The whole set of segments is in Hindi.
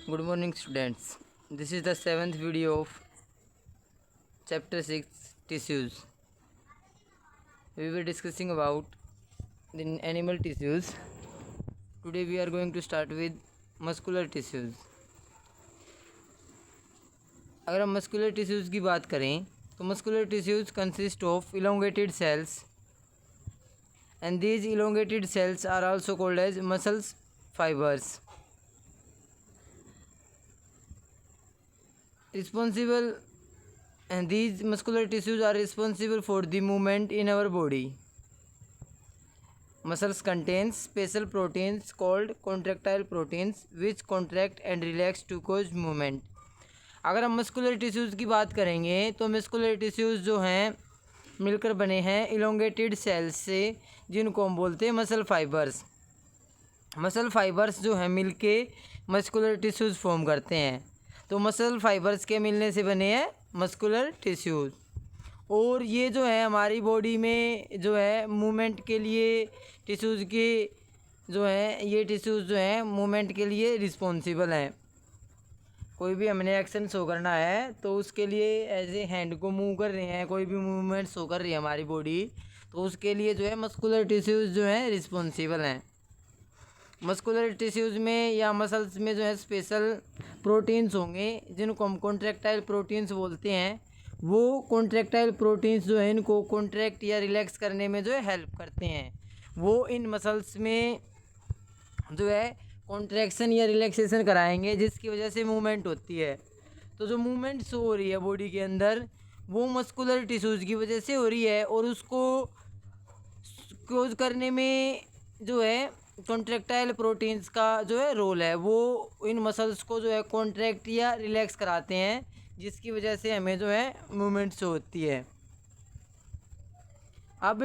Good morning, students. This is the seventh video of chapter 6 tissues. We were discussing about the animal tissues. Today we are going to start with muscular tissues. अगर हम मस्कुलर टिश्यूज़ की बात करें तो muscular tissues consist of elongated cells and these elongated cells are also called as muscle fibers. Responsible and these muscular tissues are responsible for the movement in our body. Muscles contains special proteins called contractile proteins which contract and relax to cause movement. अगर हम मस्कुलर टिश्यूज़ की बात करेंगे तो मस्कुलर टिश्यूज़ जो हैं मिलकर बने हैं इलोंगेटेड सेल्स से, जिनको हम बोलते हैं मसल फाइबर्स. मसल फाइबर्स जो हैं मिलके मस्कुलर टिश्यूज़ फॉर्म करते हैं. तो मसल फाइबर्स के मिलने से बने हैं मस्कुलर टिश्यूज़. और ये जो है हमारी बॉडी में जो है मूवमेंट के लिए टिश्यूज़ के जो है ये टिश्यूज़ जो हैं मूवमेंट के लिए रिस्पॉन्सिबल हैं. कोई भी हमने एक्शन शो करना है तो उसके लिए ऐसे हैंड को मूव कर रहे हैं, कोई भी मूवमेंट शो कर रही है हमारी बॉडी, तो उसके लिए जो है मस्कुलर टिश्यूज़ जो हैं रिस्पॉन्सिबल हैं. मस्कुलर टिश्यूज़ में या मसल्स में जो है स्पेशल प्रोटीन्स होंगे जिनको हम कॉन्ट्रैक्टाइल प्रोटीन्स बोलते हैं. वो कॉन्ट्रैक्टाइल प्रोटीन्स जो है इनको कॉन्ट्रैक्ट या रिलैक्स करने में जो है हेल्प करते हैं. वो इन मसल्स में जो है कॉन्ट्रैक्शन या रिलैक्सेशन कराएंगे जिसकी वजह से मूवमेंट होती है. तो जो मूवमेंट शो हो रही है बॉडी के अंदर वो मस्कुलर टिश्यूज़ की वजह से हो रही है और उसको क्लोज करने में जो है कॉन्ट्रैक्टाइल प्रोटीन्स का जो है रोल है. वो इन मसल्स को जो है कॉन्ट्रैक्ट या रिलैक्स कराते हैं जिसकी वजह से हमें जो है मूवमेंट शो होती है. अब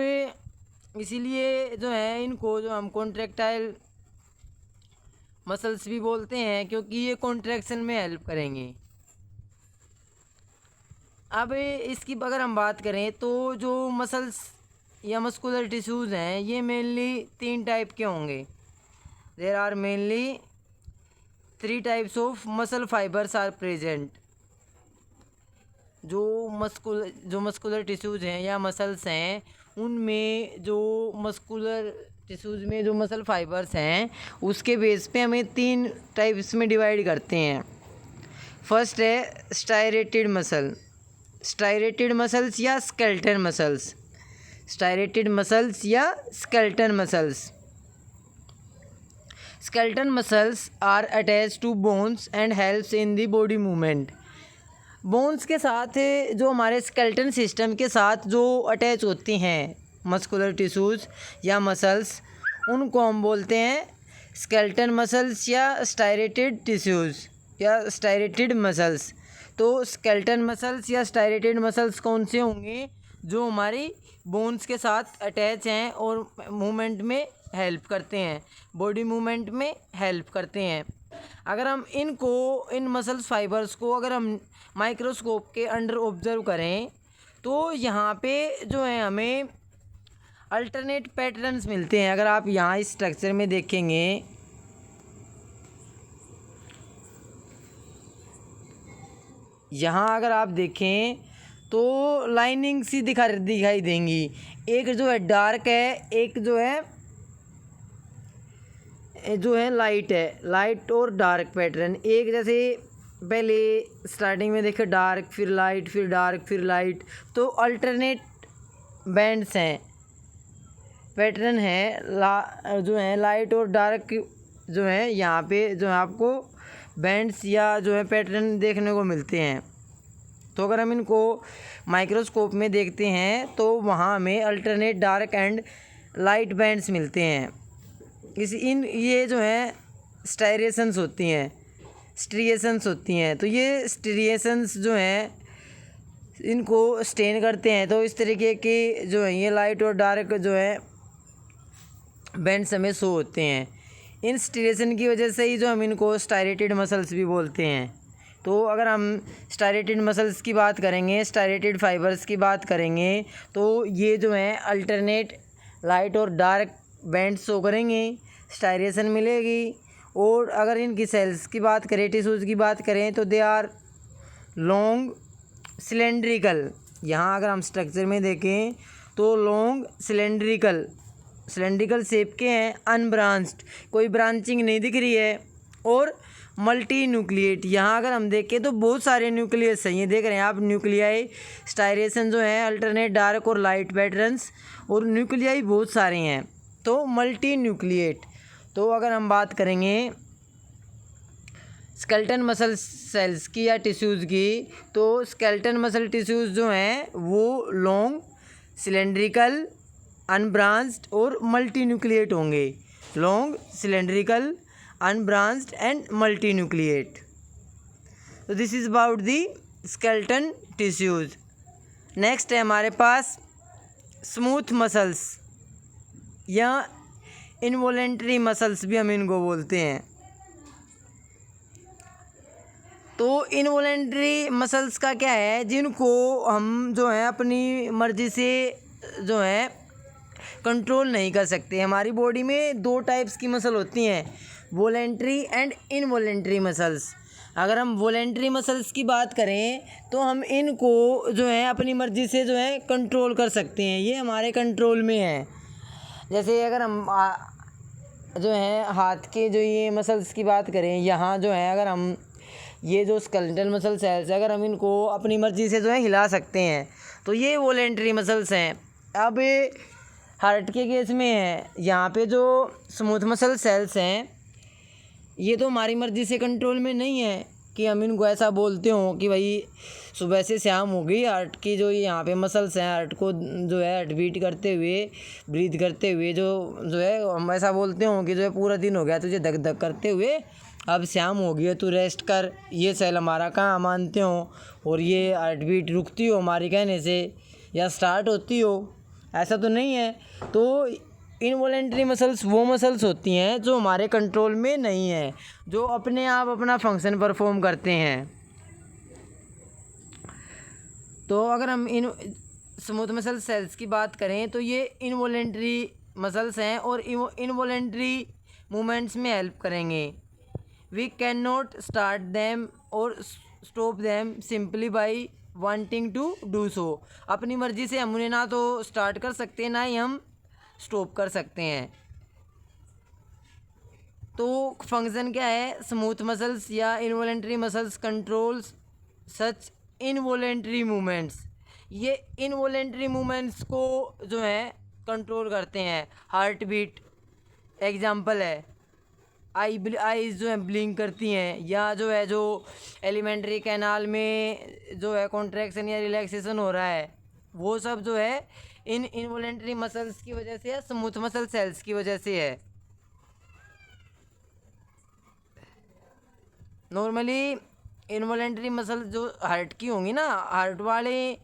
इसीलिए जो है इनको जो हम कॉन्ट्रैक्टाइल मसल्स भी बोलते हैं क्योंकि ये कॉन्ट्रैक्शन में हेल्प करेंगे. अब इसकी अगर हम बात करें तो जो मसल्स या मस्कुलर टिश्यूज़ हैं ये मेनली 3 टाइप के होंगे. There are mainly 3 types of muscle fibres are present. जो मस्कुलर टिश्यूज़ हैं या मसल्स हैं उनमें जो मस्कुलर टिश्यूज़ में जो मसल फाइबर्स हैं उसके बेस पे हमें 3 टाइप्स में डिवाइड करते हैं. फर्स्ट है स्टायरेटेड मसल, स्टायरेटेड मसल्स या स्केलेटन मसल्स. स्टायरेटेड मसल्स या skeleton muscles. Skeleton muscles are attach to bones and helps in the body movement. Bones के साथ जो हमारे स्केलेटन सिस्टम के साथ जो अटैच होती हैं मस्कुलर टिश्यूज़ या मसल्स उनको हम बोलते हैं स्केलेटन मसल्स या स्टायरेटेड टिश्यूज़ या स्टायरेटेड मसल्स. तो स्केलेटन मसल्स या स्टायरेटेड मसल्स कौन से होंगे? जो हमारी बोन्स के साथ अटैच हैं और मूवमेंट में हेल्प करते हैं, बॉडी मूवमेंट में हेल्प करते हैं. अगर हम इन मसल्स फाइबर्स को अगर हम माइक्रोस्कोप के अंडर ऑब्जर्व करें तो यहाँ पे जो है हमें अल्टरनेट पैटर्न्स मिलते हैं. अगर आप यहाँ इस स्ट्रक्चर में देखेंगे यहाँ अगर आप देखें तो लाइनिंग सी दिखाई देंगी. एक जो है डार्क है, एक जो है लाइट है. लाइट और डार्क पैटर्न एक जैसे पहले स्टार्टिंग में देखे डार्क फिर लाइट फिर डार्क फिर लाइट, तो अल्टरनेट बैंड्स हैं, पैटर्न है जो है लाइट और डार्क जो है यहाँ पे जो है आपको बैंड्स या जो है पैटर्न देखने को मिलते हैं. तो अगर हम इनको माइक्रोस्कोप में देखते हैं तो वहाँ हमें alternate dark and light bands मिलते हैं. ये जो है स्टायरेशंस होती हैं, स्ट्रिएशंस होती हैं. तो ये स्ट्रिएशंस जो हैं इनको स्टेन करते हैं. तो इस तरीके के जो है ये लाइट और डार्क जो है बैंड्स हमें शो होते हैं. इन स्ट्रिएशन की वजह से ही जो हम इनको स्टायरेटेड मसल्स भी बोलते हैं. तो अगर हम स्टायरेटेड मसल्स की बात करेंगे, स्टायरेटेड फाइबर्स की बात करेंगे तो ये जो हैं अल्टरनेट लाइट और डार्क बैंड्स शो करेंगे, स्टायरेशन मिलेगी और अगर इनकी सेल्स की बात करें, टिश्यूज़ की बात करें, तो दे आर लॉन्ग सिलेंड्रिकल। यहाँ अगर हम स्ट्रक्चर में देखें तो लॉन्ग सिलेंड्रिकल शेप के हैं, अनब्रांच्ड, कोई ब्रांचिंग नहीं दिख रही है, और मल्टी न्यूक्लिएट। यहाँ अगर हम देखें तो बहुत सारे न्यूक्लियस हैं, ये देख रहे हैं आप, न्यूक्लियाई स्टायरेशन जो है, अल्टरनेट डार्क और लाइट पैटर्न्स, और न्यूक्लियाई बहुत सारे हैं, तो मल्टी न्यूक्लिएट। तो अगर हम बात करेंगे स्केलेटन मसल सेल्स की या टिश्यूज़ की, तो स्केलेटन मसल टिश्यूज़ जो हैं वो लॉन्ग सिलेंड्रिकल, अनब्रांच्ड और मल्टी न्यूक्लिएट होंगे। Long cylindrical, unbranched and multi nucleate. तो this is about the skeleton tissues. Next है हमारे पास स्मूथ मसल्स या इनवॉलेंट्री मसल्स भी हम इनको बोलते हैं। तो इनवॉलेंट्री मसल्स का क्या है, जिनको हम जो है अपनी मर्ज़ी से जो है कंट्रोल नहीं कर सकते। हमारी बॉडी में दो टाइप्स की मसल होती हैं, वॉलेंट्री एंड इनवॉलेंट्री मसल्स। अगर हम वॉलेंट्री मसल्स की बात करें तो हम इनको जो है अपनी मर्ज़ी से जो है कंट्रोल कर सकते हैं, ये हमारे कंट्रोल में है। जैसे अगर हम जो है हाथ के जो ये मसल्स की बात करें, यहाँ जो है अगर हम ये जो स्केलेटल मसल सेल्स है, अगर हम इनको अपनी मर्ज़ी से जो है हिला सकते हैं, तो ये वॉलेंट्री मसल्स हैं। अब हार्ट के केस में है, यहाँ पे जो स्मूथ मसल सेल्स हैं ये तो हमारी मर्ज़ी से कंट्रोल में नहीं है कि हम इनको ऐसा बोलते हों कि भाई सुबह से शाम हो गई, हार्ट की जो यहाँ पे मसल्स हैं, हार्ट को जो है हार्ट बीट करते हुए, ब्रीथ करते हुए जो है हम ऐसा बोलते हों कि जो है पूरा दिन हो गया तुझे धक धक करते हुए, अब शाम हो गई है तू रेस्ट कर। ये सेल हमारा कहाँ मानते हो, और ये हार्ट बीट रुकती हो हमारी कहने से या स्टार्ट होती हो, ऐसा तो नहीं है। तो इनवॉलेंट्री मसल्स वो मसल्स होती हैं जो हमारे कंट्रोल में नहीं है, जो अपने आप अपना फंक्शन परफॉर्म करते हैं। तो अगर हम इन स्मूथ मसल सेल्स की बात करें तो ये इनवॉलेंट्री मसल्स हैं और इनवॉलेंट्री मूवमेंट्स में हेल्प करेंगे। We can not start them और stop them simply by wanting to do so. अपनी मर्ज़ी से हम उन्हें ना तो स्टार्ट कर सकते हैं, ना ही हम स्टॉप कर सकते हैं। तो फंक्शन क्या है, स्मूथ मसल्स या इनवॉलेंट्री मसल्स कंट्रोल्स सच इनवॉलेंट्री मूवमेंट्स। ये इनवॉलेंट्री मूवमेंट्स को जो है कंट्रोल करते हैं। हार्ट बीट एग्जांपल है, आईज जो है ब्लिंक करती हैं, या जो है जो एलिमेंट्री कैनाल में जो है कॉन्ट्रैक्शन या रिलैक्सेशन हो रहा है, वो सब जो है इन इनवॉलेंट्री मसल्स की वजह से या स्मूथ मसल सेल्स की वजह से है। नॉर्मली इनवॉलेंट्री मसल जो हार्ट की होंगी ना, हार्ट वाले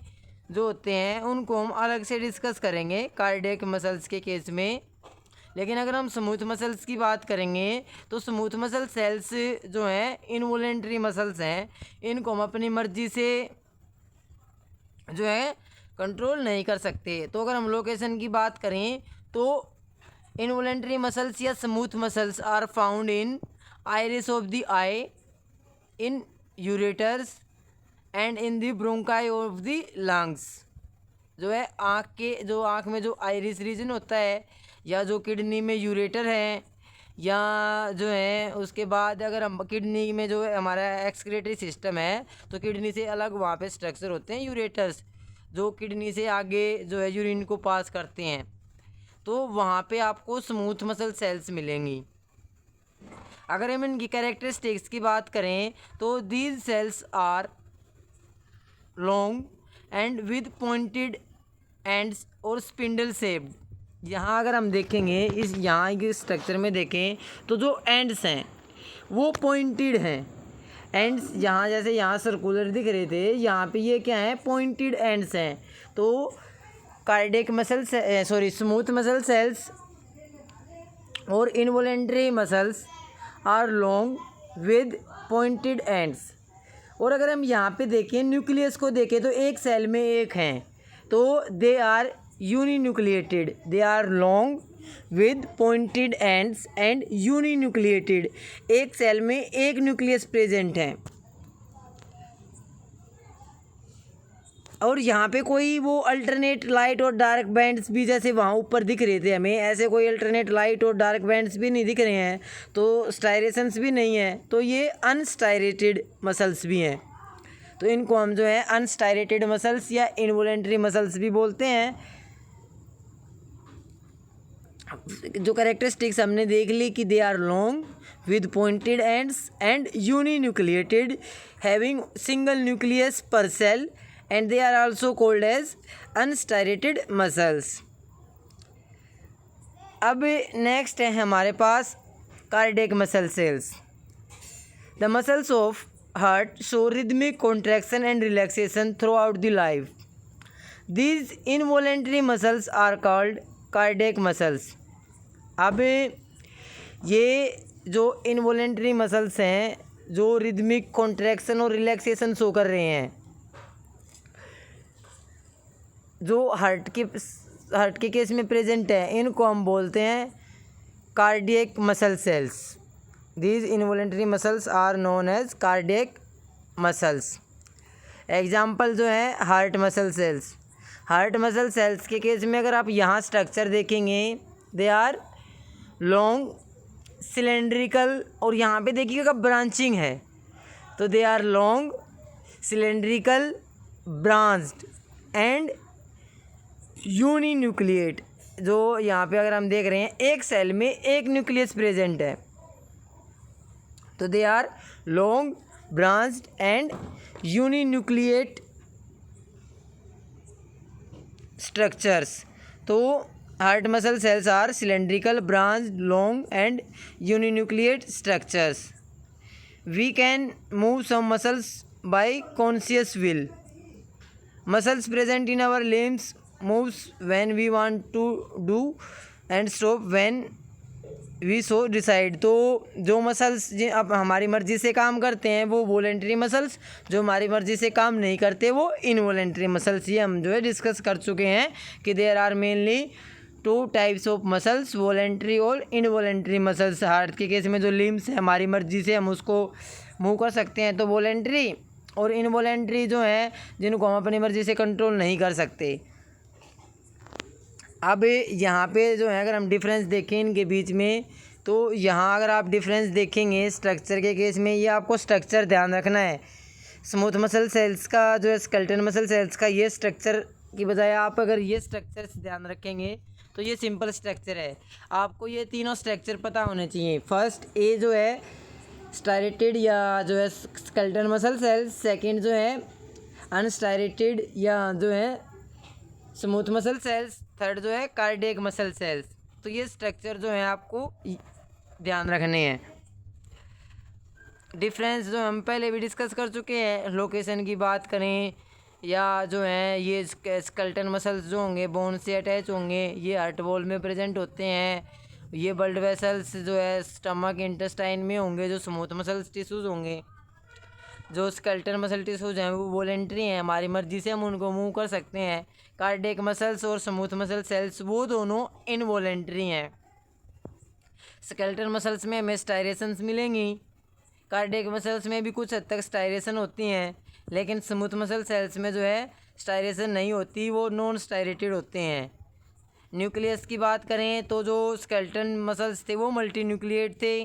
जो होते हैं उनको हम अलग से डिस्कस करेंगे कार्डियक मसल्स के केस में। लेकिन अगर हम स्मूथ मसल्स की बात करेंगे तो स्मूथ मसल सेल्स जो हैं इनवॉलेंट्री मसल्स हैं, इनको हम अपनी मर्ज़ी से जो है कंट्रोल नहीं कर सकते। तो अगर हम लोकेशन की बात करें तो इनवॉलेंट्री मसल्स या smooth muscles are found in iris of the eye, in ureters and in the bronchi of the lungs. जो है आँख में जो आइरिस रीजन होता है, या जो किडनी में यूरेटर है, या जो है उसके बाद अगर हम किडनी में जो है हमारा एक्सक्रीटरी सिस्टम है, तो किडनी से अलग वहाँ पे स्ट्रक्चर होते हैं यूरेटर्स, जो किडनी से आगे जो है यूरिन को पास करते हैं। तो वहाँ पे आपको स्मूथ मसल सेल्स मिलेंगी। अगर हम इनकी कैरेक्टरिस्टिक्स की बात करें तो these cells are long and with pointed ends और स्पिंडल शेप्ड। यहाँ अगर हम देखेंगे यहाँ के स्ट्रक्चर में देखें तो जो एंड्स हैं वो पॉइंटेड हैं। एंड्स यहाँ जैसे यहाँ सर्कुलर दिख रहे थे, यहाँ पे ये क्या है, पॉइंटेड एंड्स हैं। तो cardiac muscle smooth muscle cells और involuntary muscles are long with pointed ends. और अगर हम यहाँ पे देखें न्यूक्लियस को देखें तो एक सेल में एक हैं, तो they are uninucleated, they are long with pointed ends and uninucleated. एक सेल में एक न्यूक्लियस प्रेजेंट है और यहाँ पे कोई वो अल्टरनेट लाइट और डार्क बैंड्स भी जैसे वहाँ ऊपर दिख रहे थे हमें, ऐसे कोई अल्टरनेट लाइट और डार्क बैंड्स भी नहीं दिख रहे हैं, तो स्टायरेशंस भी नहीं है, तो ये अनस्टायरेटेड मसल्स भी हैं। तो इनको हम जो है अनस्टायरेटेड मसल्स या इनवॉलेंटरी मसल्स भी बोलते हैं। जो कैरेक्टरिस्टिक्स हमने देख ली कि they are long with pointed ends and uninucleated having single nucleus per cell and they are also called as unstriated muscles। अब नेक्स्ट है हमारे पास cardiac muscle cells. The muscles of heart show rhythmic contraction and relaxation throughout the life. These involuntary muscles are called cardiac muscles. अब ये जो इनवॉलेंटरी मसल्स हैं जो रिदमिक कॉन्ट्रैक्शन और रिलैक्सेशन शो कर रहे हैं, जो हार्ट के केस में प्रेजेंट है, इनको हम बोलते हैं cardiac muscle cells. These involuntary muscles are known as cardiac muscles. Example जो है heart muscle cells. Heart muscle cells के केस में अगर आप यहाँ स्ट्रक्चर देखेंगे, दे आर लॉन्ग सिलेंड्रिकल, और यहाँ पे देखिएगा ब्रांचिंग है, तो they are long cylindrical branched and uninucleate. जो यहाँ पे अगर हम देख रहे हैं एक सेल में एक न्यूक्लियस प्रेजेंट है, तो they are long branched and uninucleate structures. तो heart muscle cells are cylindrical branched long and uninucleate structures. We can move some muscles by conscious will. Muscles present in our limbs moves when we want to do and stop when we so decide। तो जो मसल्स अब हमारी मर्ज़ी से काम करते हैं वो वॉलेंटरी मसल्स, जो हमारी मर्ज़ी से काम नहीं करते वो इनवॉलेंटरी मसल्स। ये हम जो है डिस्कस कर चुके हैं कि there are mainly 2 types of muscles, voluntary और इनवॉलेंटरी मसल्स। हार्ट के केस में जो लिम्स है हमारी मर्ज़ी से हम उसको मूव कर सकते हैं तो वॉलेंटरी, और इनवॉलेंटरी जो है जिनको हम अपनी मर्ज़ी से कंट्रोल नहीं कर सकते। अब यहाँ पे जो है अगर हम डिफरेंस देखें इनके बीच में, तो यहाँ अगर आप डिफरेंस देखेंगे स्ट्रक्चर के केस में, ये आपको स्ट्रक्चर ध्यान रखना है। स्मूथ मसल सेल्स का जो है स्केलेटल मसल सेल्स का ये स्ट्रक्चर की बजाय आप अगर ये स्ट्रक्चर ध्यान रखेंगे तो ये सिंपल स्ट्रक्चर है। आपको ये तीनों स्ट्रक्चर पता होने चाहिए। फर्स्ट ए जो है स्टायरेटेड या जो है स्केलेटल मसल सेल्स, सेकंड जो है अनस्टायरेटेड या जो है स्मूथ मसल सेल्स, थर्ड जो है कार्डियक मसल सेल्स। तो ये स्ट्रक्चर जो है आपको ध्यान रखने हैं। डिफरेंस जो हम पहले भी डिस्कस कर चुके हैं, लोकेशन की बात करें या जो है ये स्केलेटल मसल्स जो होंगे बोन से अटैच होंगे, ये हार्ट वॉल में प्रेजेंट होते हैं। ये ब्लड वेसल्स जो है स्टमक इंटेस्टाइन में होंगे, जो स्मूथ मसल टिश्यूज़ होंगे। जो स्केलेटल मसल टिश्यूज़ हैं वो वॉलेंटरी हैं, हमारी मर्ज़ी से हम उनको मूव कर सकते हैं। कार्डियक मसल्स और स्मूथ मसल सेल्स वो दोनों इनवॉलेंटरी हैं। स्केलेटल मसल्स में हमें स्टायरेशंस मिलेंगी, कार्डियक मसल्स में भी कुछ हद तक स्टायरेशन होती हैं, लेकिन स्मूथ मसल सेल्स में जो है स्टायरेशन नहीं होती, वो नॉन स्टायरेटेड होते हैं। न्यूक्लियस की बात करें तो जो स्केलेटल मसल्स थे वो मल्टी न्यूक्लिएट थे,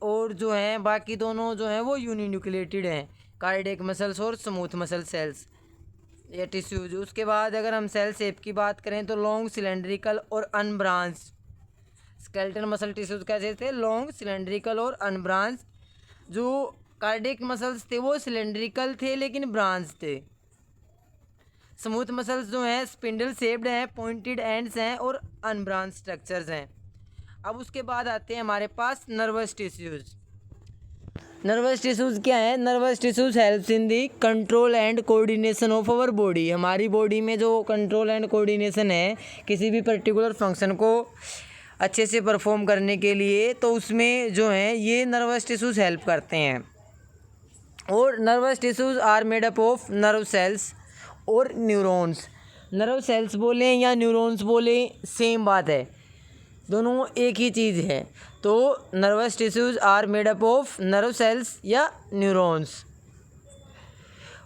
और जो हैं बाकी दोनों जो हैं वो यूनिन्यूक्लिएटेड हैं, कार्डियक मसल्स और स्मूथ मसल सेल्स या टिश्यूज। उसके बाद अगर हम सेल शेप की बात करें तो लॉन्ग सिलेंड्रिकल और अनब्रांच। स्केलेटल मसल टिश्यूज कैसे थे? लॉन्ग सिलेंड्रिकल और अनब्रांच। जो कार्डियक मसल्स थे वो सिलेंड्रिकल थे लेकिन ब्रांच थे। स्मूथ मसल्स जो हैं स्पिंडल शेप्ड हैं, पॉइंटेड एंड्स हैं और अनब्रांच स्ट्रक्चर्स हैं। अब उसके बाद आते हैं हमारे पास नर्वस टिश्यूज़। नर्वस टिश्यूज़ क्या है? Nervous tissues helps in the control and coordination of our body. हमारी बॉडी में जो कंट्रोल एंड कोऑर्डिनेशन है किसी भी पर्टिकुलर फंक्शन को अच्छे से परफॉर्म करने के लिए, तो उसमें जो है ये नर्वस टिश्यूज़ हेल्प करते हैं। और nervous tissues are made up of nerve cells और न्यूरॉन्स। नर्व सेल्स बोलें या न्यूरॉन्स बोलें, सेम बात है, दोनों एक ही चीज़ है। तो nervous tissues are made up of nerve cells या न्यूरॉन्स,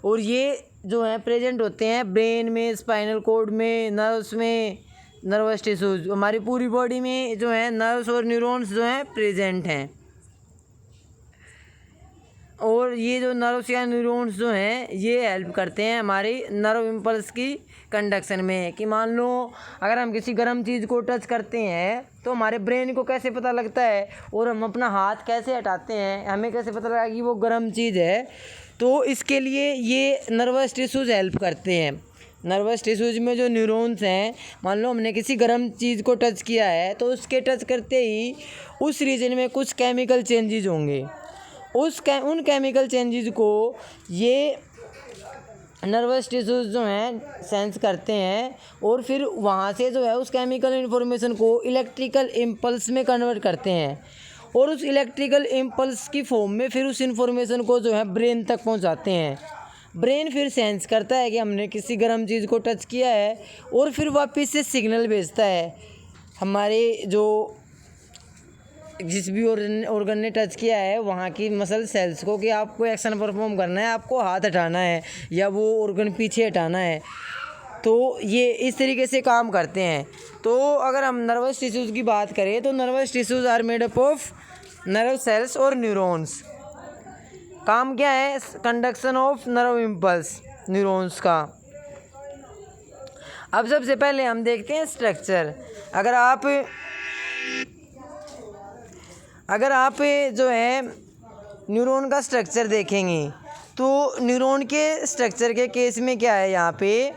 और ये जो हैं प्रेजेंट होते हैं ब्रेन में, स्पाइनल कॉर्ड में, नर्व्स में। नर्वस टिश्यूज़ हमारी पूरी बॉडी में जो है नर्व्स और न्यूरॉन्स जो हैं प्रेजेंट हैं। और ये जो नर्व्स या न्यूरॉन्स जो हैं ये हेल्प करते हैं हमारी नर्व इम्पल्स की कंडक्शन में। कि मान लो अगर हम किसी गर्म चीज़ को टच करते हैं तो हमारे ब्रेन को कैसे पता लगता है, और हम अपना हाथ कैसे हटाते हैं, हमें कैसे पता लगा कि वो गर्म चीज़ है। तो इसके लिए ये नर्वस टिश्यूज़ हेल्प करते हैं। नर्वस टिश्यूज़ में जो न्यूरॉन्स हैं, मान लो हमने किसी गर्म चीज़ को टच किया है तो उसके टच करते ही उस रीजन में कुछ केमिकल चेंजेस होंगे। उन केमिकल चेंजेस को ये नर्वस टिश्यूज़ जो हैं सेंस करते हैं, और फिर वहाँ से जो है उस केमिकल इन्फॉर्मेशन को इलेक्ट्रिकल इम्पल्स में कन्वर्ट करते हैं, और उस इलेक्ट्रिकल इम्पल्स की फॉर्म में फिर उस इन्फॉर्मेशन को जो है ब्रेन तक पहुँचाते हैं। ब्रेन फिर सेंस करता है कि हमने किसी गर्म चीज़ को टच किया है, और फिर वापस से सिग्नल भेजता है हमारे जो जिस भी ऑर्गन ने टच किया है वहाँ की मसल सेल्स को कि आपको एक्शन परफॉर्म करना है, आपको हाथ हटाना है या वो ऑर्गन पीछे हटाना है। तो ये इस तरीके से काम करते हैं। तो अगर हम नर्वस टिश्यूज़ की बात करें तो nervous tissues are made up of nerve cells और न्यूरॉन्स। काम क्या है? Conduction of nerve impulse neurons का। अब सबसे पहले हम देखते हैं स्ट्रक्चर। अगर आप जो है न्यूरॉन का स्ट्रक्चर देखेंगे तो न्यूरॉन के स्ट्रक्चर के केस में क्या है, यहाँ पे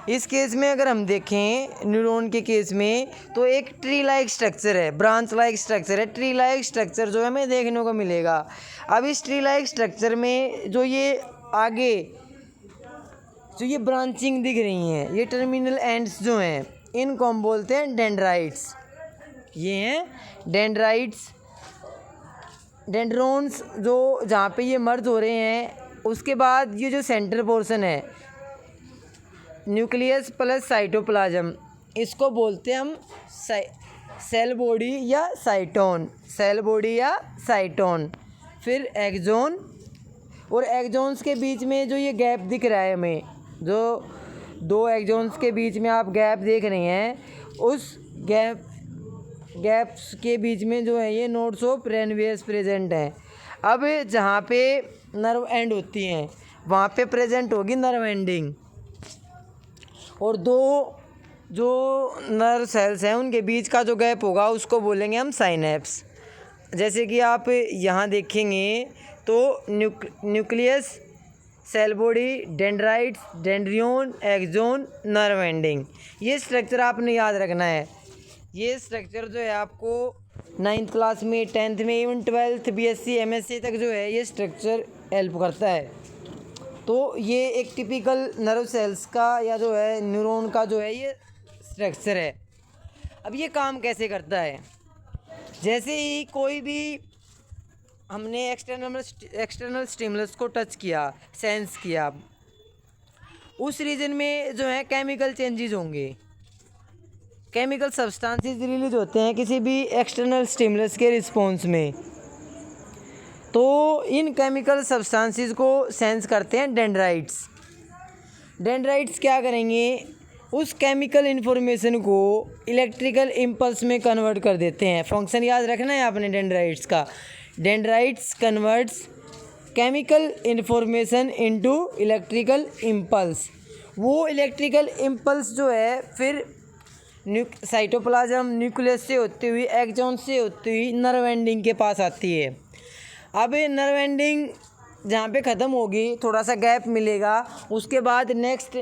इस केस में अगर हम देखें न्यूरॉन के केस में तो एक ट्री लाइक स्ट्रक्चर है, ब्रांच लाइक स्ट्रक्चर है। ट्री लाइक स्ट्रक्चर जो है हमें देखने को मिलेगा। अब इस ट्री लाइक स्ट्रक्चर में जो ये आगे जो ये ब्रांचिंग दिख रही हैं, ये टर्मिनल एंड्स जो हैं, इनको हम बोलते हैं डेंड्राइट्स। ये हैं डेंड्राइट्स। डेंड्रोन्स जो जहाँ पे ये मर्ज हो रहे हैं, उसके बाद ये जो सेंटर पोर्शन है न्यूक्लियस प्लस साइटोप्लाज्म, इसको बोलते हैं हम सेल बॉडी या साइटोन। सेल बॉडी या साइटोन। फिर एक्सोन, और एक्सोन्स के बीच में जो ये गैप दिख रहा है हमें, जो दो एक्सोन्स के बीच में आप गैप देख रहे हैं, उस गैप्स के बीच में जो है ये नोड्स ऑफ रेनवियर्स प्रेजेंट हैं। अब जहाँ पे नर्व एंड होती हैं वहाँ पे प्रेजेंट होगी नर्व एंडिंग, और दो जो नर्व सेल्स हैं उनके बीच का जो गैप होगा उसको बोलेंगे हम साइनेप्स। जैसे कि आप यहाँ देखेंगे तो nucleus, cell body, dendrites, dendron, axon, nerve ending, ये स्ट्रक्चर आपने याद रखना है। ये स्ट्रक्चर जो है आपको 9th क्लास में, 10th में, इवन 12th BSc MSc तक जो है ये स्ट्रक्चर हेल्प करता है। तो ये एक टिपिकल नर्व सेल्स का या जो है न्यूरॉन का जो है ये स्ट्रक्चर है। अब ये काम कैसे करता है? जैसे ही कोई भी हमने एक्सटर्नल स्टिमुलस को टच किया, सेंस किया, उस रीजन में जो है केमिकल चेंजेस होंगे, केमिकल सब्सटेंसेस रिलीज होते हैं किसी भी एक्सटर्नल स्टिमुलस के रिस्पॉन्स में। तो इन केमिकल सब्सटेंसेस को सेंस करते हैं डेंड्राइट्स। डेंड्राइट्स क्या करेंगे? उस केमिकल इन्फॉर्मेशन को इलेक्ट्रिकल इम्पल्स में कन्वर्ट कर देते हैं। फंक्शन याद रखना है आपने डेंड्राइट्स का। Dendrites converts chemical information into electrical impulse. वो इलेक्ट्रिकल इम्पल्स जो है फिर साइटोप्लाज्म, न्यूक्लियस से होती हुई, एक्सोन से होती हुई नर्व एंडिंग के पास आती है। अब नर्व एंडिंग जहाँ पे ख़त्म होगी, थोड़ा सा गैप मिलेगा, उसके बाद नेक्स्ट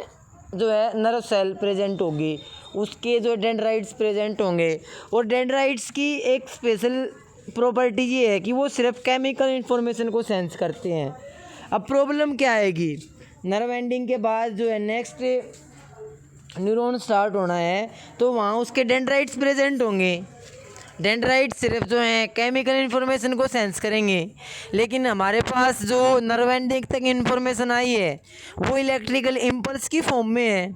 जो है नर्व सेल प्रेजेंट होगी, उसके जो डेंड्राइट्स प्रेजेंट होंगे। और डेंड्राइट्स की एक स्पेशल प्रॉपर्टी ये है कि वो सिर्फ केमिकल इन्फॉर्मेशन को सेंस करते हैं। अब प्रॉब्लम क्या आएगी? नर्व एंडिंग के बाद जो है नेक्स्ट न्यूरॉन स्टार्ट होना है तो वहाँ उसके डेंड्राइट्स प्रेजेंट होंगे। डेंड्राइट्स सिर्फ जो है केमिकल इन्फॉर्मेशन को सेंस करेंगे, लेकिन हमारे पास जो नर्व एंडिंग तक इन्फॉर्मेशन आई है वो इलेक्ट्रिकल इम्पल्स की फॉर्म में है।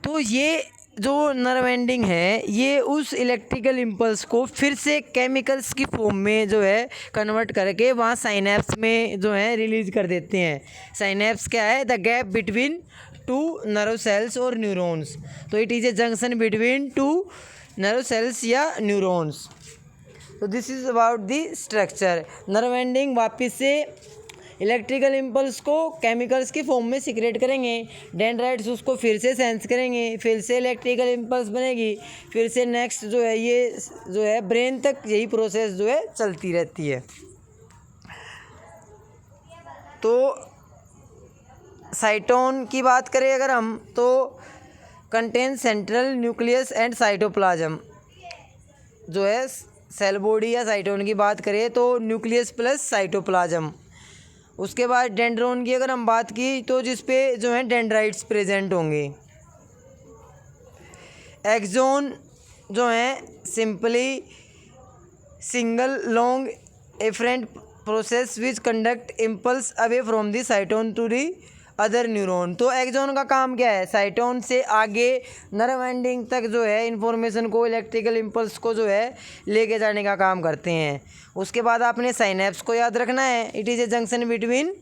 तो ये जो नर्व एंडिंग है ये उस इलेक्ट्रिकल इम्पल्स को फिर से केमिकल्स की फॉर्म में जो है कन्वर्ट करके वहाँ साइनेप्स में जो है रिलीज कर देते हैं। साइनेप्स क्या है? The gap between two nerve cells और न्यूरॉन्स। तो it is a junction between two nerve cells या न्यूरॉन्स। तो this is about the structure. Nerve ending वापस से इलेक्ट्रिकल इम्पल्स को केमिकल्स की फॉर्म में सिक्रेट करेंगे, डेंड्राइट्स उसको फिर से सेंस करेंगे, फिर से इलेक्ट्रिकल इम्पल्स बनेगी, फिर से नेक्स्ट जो है ये जो है ब्रेन तक यही प्रोसेस जो है चलती रहती है। तो साइटोन की बात करें अगर हम तो contain central nucleus and cytoplasm. जो है सेल बॉडी या साइटोन की बात करें तो न्यूक्लियस प्लस साइटोप्लाज्म। उसके बाद डेंड्रोन की अगर हम बात की तो जिस पे जो है डेंड्राइट्स प्रेजेंट होंगे। एक्सोन जो है simply single long efferent process which conduct impulse away from the cyton to the other neuron. तो एक्सोन का काम क्या है? साइटोन से आगे नर्व एंडिंग तक जो है इन्फॉर्मेशन को, इलेक्ट्रिकल इम्पल्स को जो है लेके जाने का काम करते हैं। उसके बाद आपने साइनेप्स को याद रखना है। It is a junction between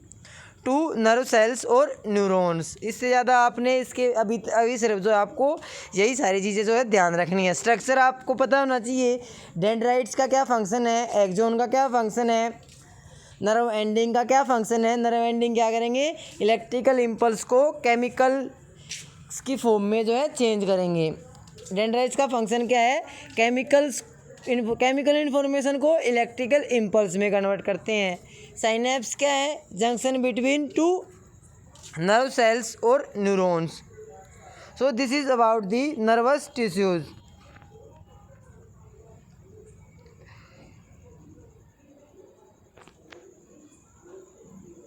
two nerve cells और न्यूरॉन्स। इससे ज़्यादा आपने इसके अभी सिर्फ जो आपको यही सारी चीज़ें जो है ध्यान रखनी है। स्ट्रक्चर आपको पता होना चाहिए। डेंड्राइट्स का क्या फंक्शन है, एक्सोन का क्या फंक्शन है, नर्व एंडिंग का क्या फंक्शन है। नर्व एंडिंग क्या करेंगे? इलेक्ट्रिकल इम्पल्स को केमिकल की फॉर्म में जो है चेंज करेंगे। डेंड्राइट्स का फंक्शन क्या है? केमिकल इन्फॉर्मेशन को इलेक्ट्रिकल इम्पल्स में कन्वर्ट करते हैं। साइनेप्स क्या है? Junction between two nerve cells और neurons. So this is about the nervous tissues.